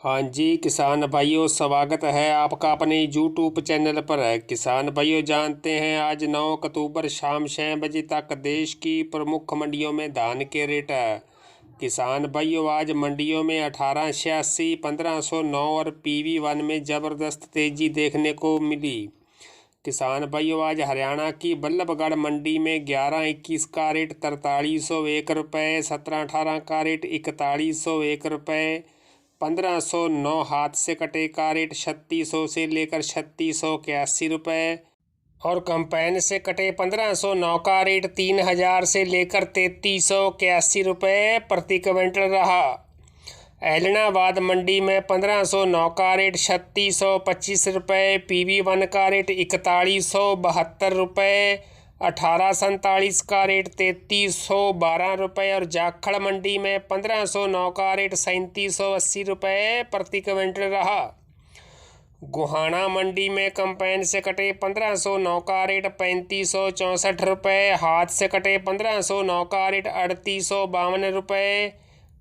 हाँ जी किसान भाइयों, स्वागत है आपका अपने यूट्यूब चैनल पर। किसान भाइयों, जानते हैं आज 9 अक्टूबर शाम 6 बजे तक देश की प्रमुख मंडियों में धान के रेट है। किसान भाइयों, आज मंडियों में 1886, 1509 और PV1 में ज़बरदस्त तेज़ी देखने को मिली। किसान भाइयों, आज हरियाणा की बल्लभगढ़ मंडी में 1121 का रेट 4301 रुपये, 1718 का रेट 4101 रुपये, 1509 हाथ से कटे का रेट 3600 से लेकर 3681 रुपये और कंपाइन से कटे 1509 का रेट 3000 से लेकर 3381 रुपये प्रति क्विंटल रहा। ऐलनाबाद मंडी में 1509 का रेट 3625 रुपये, PV1 का रेट 4172 रुपये, 1847 का रेट 3312 रुपये और जाखड़ मंडी में 1509 का रेट 3780 रुपये प्रति क्विंटल रहा। गोहाना मंडी में कंपाइन से कटे 1509 का रेट 3564 रुपये, हाथ से कटे 1509 का रेट 3852 रुपये,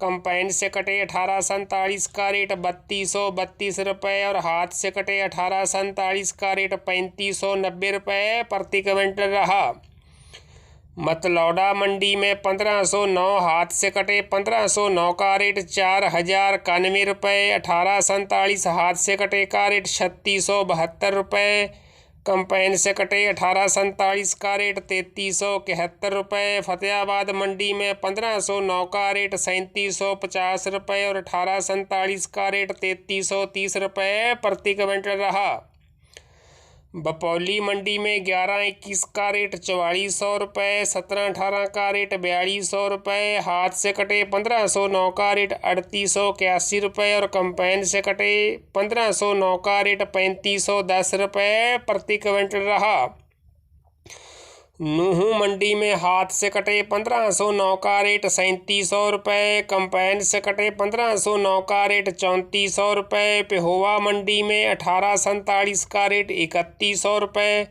कंपाइन से कटे 1847 का रेट 3232 रुपये और हाथ से कटे 1847 का रेट 3590 रुपये प्रति क्विंटल रहा। मतलौडा मंडी में 1509 हाथ से कटे 1509 का रेट 4091 रुपये, 1847 हाथ से कटे का रेट 3672 रुपये, कंपाइन से कटे 1847 का रेट 3371 रुपये। फतेहाबाद मंडी में 1509 का रेट 3750 रुपये और 1847 का रेट 3330 रुपये प्रति क्विंटल रहा। बपौली मंडी में 1121 का रेट 4400 रुपये, 1718 का रेट 4200 रुपये, हाथ से कटे 1509 का रेट 3881 रुपये और कंपाइन से कटे 1509 का रेट 3510 रुपये प्रति क्विंटल रहा। नूहू मंडी में हाथ से कटे 1509 का रेट 3700 रुपये, कंपाइन से कटे 1509 का रेट 3400 रुपये, पेहोवा मंडी में 1847 का रेट 3100 रुपये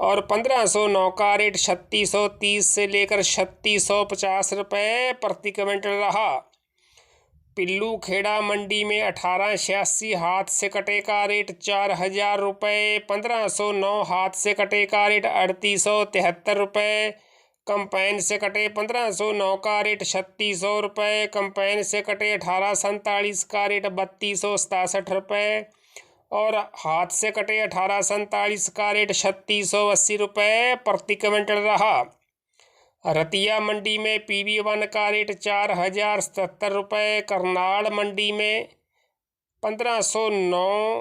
और 1509 का रेट 3630 से लेकर 3650 रुपये प्रति क्विंटल रहा। पिल्लू खेड़ा मंडी में 1886 हाथ से कटे का रेट 4000 रुपये, 1509 हाथ से कटे का रेट 3873 रुपये, कंपाइन से कटे 1509 का रेट 3600 रुपये, कंपाइन से कटे 1847 का रेट 3267 रुपये और हाथ से कटे 1847 का रेट 3680 रुपये प्रति क्विंटल रहा। रतिया मंडी में PV1 का रेट 4077 रुपये, करनाल मंडी में 1509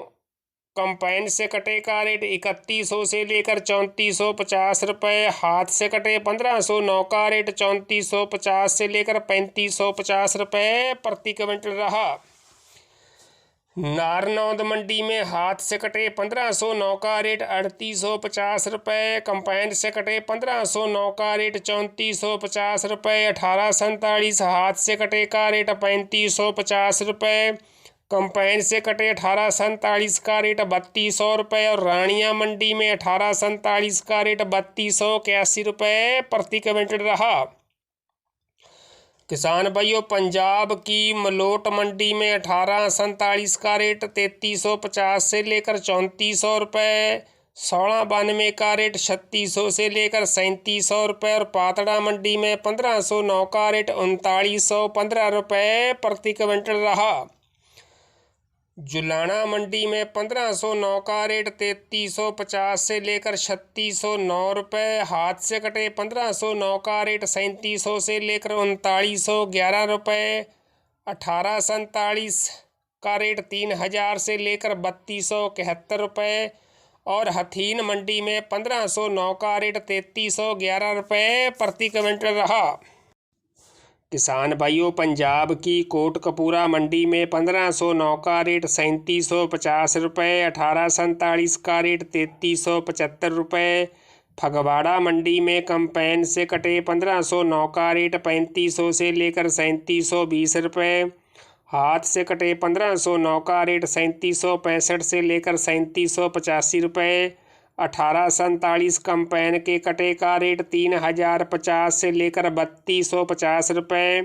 कंपाइन से कटे का रेट 3100 से लेकर 3450 रुपये, हाथ से कटे 1509 का रेट 3450 से लेकर 3550 रुपये प्रति क्विंटल रहा। नारनौंद मंडी में हाथ से कटे 1509 का रेट 3850 रुपये, कंपाइन से कटे 1509 का रेट 3450 रुपये, 1847 हाथ से कटे का रेट 3550 रुपये, कंपाइन से कटे 1847 का रेट 3200 रुपये और रानिया मंडी में 1847 का रेट 3281 रुपये प्रति क्विंटल रहा। किसान भाइयों, पंजाब की मलोट मंडी में 1847 का रेट 3350 से लेकर 3400 रुपये, 1692 का रेट 3600 से लेकर 3700 रुपये और पातड़ा मंडी में 1509 का रेट 3915 रुपये प्रति क्विंटल रहा। जुलाना मंडी में 1509 का रेट 3350 से लेकर 3609 रुपये, हाथ से कटे 1509 का रेट 3700 से लेकर 3911 रुपये, 1847 का रेट 3000 से लेकर 3271 रुपये और हथीन मंडी में 1509 का रेट 3311 रुपये प्रति क्विंटल रहा। किसान भाइयों, पंजाब की कोटकपूरा मंडी में 1509 का रेट 3750 रुपये, 1847 का रेट 3375 रुपये, फगवाड़ा मंडी में कंपाइन से कटे 1509 का रेट 3500 से लेकर 3720 रुपये, हाथ से कटे 1509 का रेट 3765 से लेकर 3785 रुपये, 1847 कंपाइन के कटे का रेट 3050 से लेकर 3250 रुपये,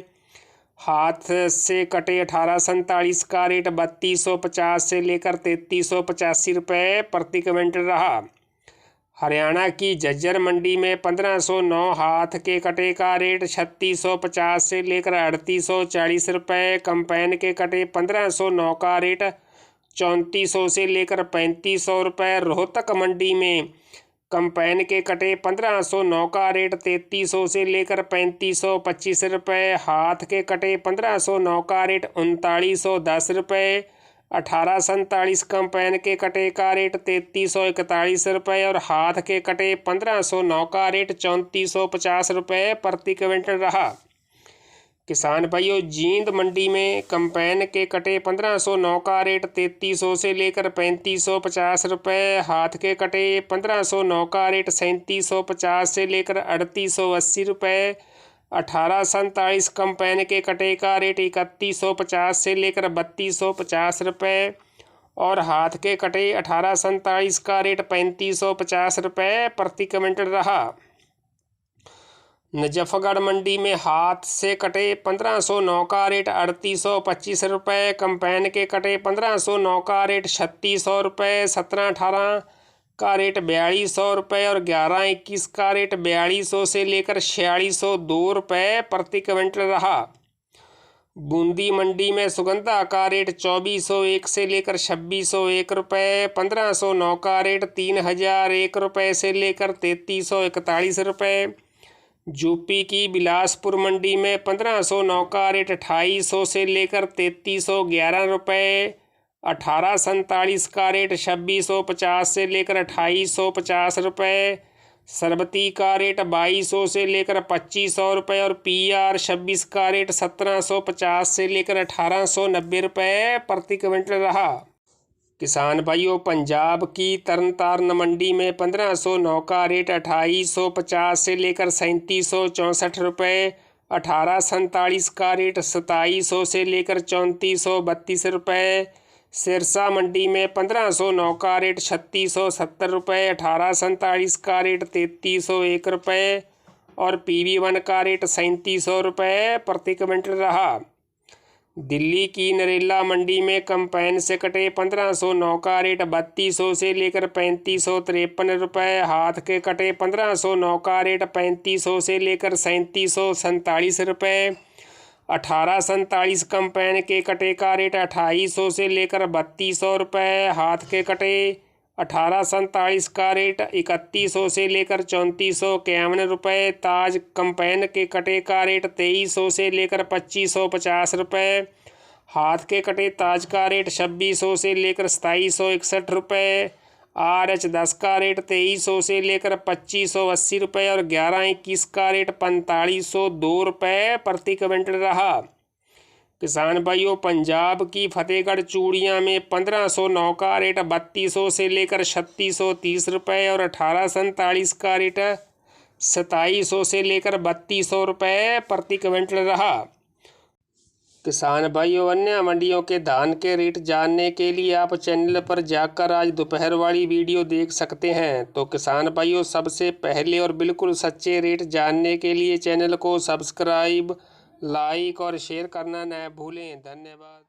हाथ से कटे 1847 का रेट 3250 से लेकर 3385 रुपये प्रति क्विंटल रहा। हरियाणा की झज्जर मंडी में 1509 हाथ के कटे का रेट 3650 से लेकर 3840 रुपये, कंपाइन के कटे 1509 का रेट 3400 से लेकर 3500 रुपये। रोहतक मंडी में कंपाइन के कटे 1509 का रेट 3300 से लेकर 3525 रुपये, हाथ के कटे 1509 का रेट 3910 रुपये। 1847 कंपाइन के कटे का रेट 3341 रुपये और हाथ के कटे 1509 का रेट 3450 रुपये प्रति क्विंटल रहा। किसान भाइयों, जींद मंडी में कंपाइन के कटे 1509 का रेट 3300 से लेकर 3550 रुपये, हाथ के कटे 1509 का रेट 3750 से लेकर 3880 रुपये। 1847 कंपाइन के कटे का रेट 3150 से लेकर 3250 रुपये और हाथ के कटे 1847 का रेट 3550 रुपये प्रति क्विंटल रहा। नजफगढ़ मंडी में हाथ से कटे 1509 का रेट 3825 रुपये, कंपाइन के कटे 1509 का रेट 3600 रुपये, 1718 का रेट 4200 रुपये और 1121 का रेट 4200 से लेकर 4602 रुपये प्रति क्विंटल रहा। बूंदी मंडी में सुगंधा का रेट 2401 से लेकर 2601 रुपये, 1509 का रेट 3001 रुपये से लेकर 3341 रुपये। यूपी की बिलासपुर मंडी में 1509 का रेट 2800 से लेकर 3311 रुपये, 1847 का रेट 2650 से लेकर 2850 रुपये, सरबती का रेट 2200 से लेकर 2500 रुपये और PR 26 का रेट 1750 से लेकर 1890 रुपये प्रति क्विंटल रहा। किसान भाइयों, पंजाब की तरनतारन मंडी में 1509 का रेट 2850 से लेकर 3764 रुपये, 1847 का रेट 2700 से लेकर 3432 रुपये। सिरसा मंडी में 1509 का रेट 3670 रुपये, 1847 का रेट 3301 रुपये और PV1 का रेट 3700 रुपये प्रति क्विंटल रहा। दिल्ली की नरेला मंडी में कंपाइन से कटे 1509 का रेट 3200 से लेकर 3553 रुपये, हाथ के कटे 1509 का रेट 3500 से लेकर 3747 रुपये। 1847 कंपाइन के कटे का रेट 2800 से लेकर 3200 रुपये, हाथ के कटे 1847 का रेट 3100 से लेकर 3451 रुपये। ताज कंपाइन के कटे का रेट 2300 से लेकर 2550 रुपये, हाथ के कटे ताज का रेट 2600 से लेकर 2761 रुपये। RH10 का रेट 2300 से लेकर 2580 रुपये और 1121 का रेट 4502 रुपये प्रति क्विंटल रहा। किसान भाइयों, पंजाब की फतेहगढ़ चूड़ियाँ में 1509 का रेट 3200 से लेकर 3630 रुपये और 1847 का रेट 2700 से लेकर 3200 रुपये प्रति क्विंटल रहा। किसान भाइयों, अन्य मंडियों के धान के रेट जानने के लिए आप चैनल पर जाकर आज दोपहर वाली वीडियो देख सकते हैं। तो किसान भाइयों, सबसे पहले और बिल्कुल सच्चे रेट जानने के लिए चैनल को सब्सक्राइब, लाइक और शेयर करना न भूलें। धन्यवाद।